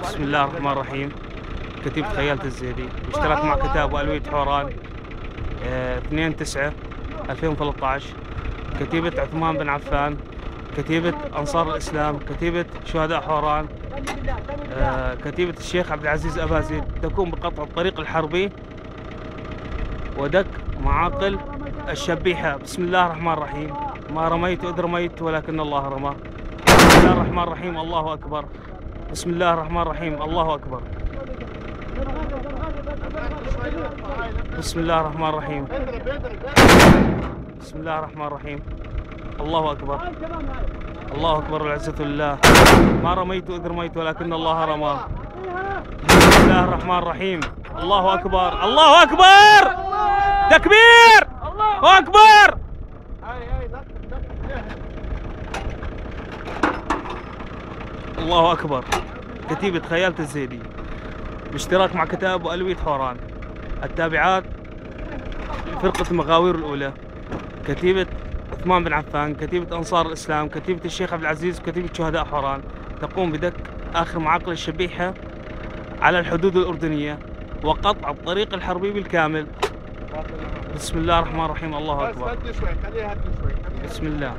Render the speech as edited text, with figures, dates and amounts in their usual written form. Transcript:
بسم الله الرحمن الرحيم. كتيبة خيالة الزيدي اشترك مع كتاب وألوية حوران 2/9/2013. كتيبة عثمان بن عفان، كتيبة أنصار الإسلام، كتيبة شهداء حوران، كتيبة الشيخ عبد العزيز أبا زيد، تقوم بقطع الطريق الحربي ودك معاقل الشبيحة. بسم الله الرحمن الرحيم. ما رميت إذ رميت ولكن الله رمى. بسم الله الرحمن الرحيم. الله أكبر. بسم الله الرحمن الرحيم. الله أكبر. بسم الله الرحمن الرحيم. بسم الله الرحمن الرحيم. الله أكبر. الله أكبر والعزة لله. ما رميت إذ رميت ولكن الله رمى. بسم الله الرحمن الرحيم. الله أكبر. الله أكبر. تكبير. الله أكبر. الله أكبر. كتيبة خيالة الزيدي باشتراك مع كتاب وألوية حوران التابعات لفرقة المغاوير الأولى، كتيبة عثمان بن عفان، كتيبة أنصار الإسلام، كتيبة الشيخ عبد العزيز، وكتيبة شهداء حوران، تقوم بدك آخر معاقل الشبيحة على الحدود الأردنية وقطع الطريق الحربي بالكامل. بسم الله الرحمن الرحيم. الله أكبر. بسم الله.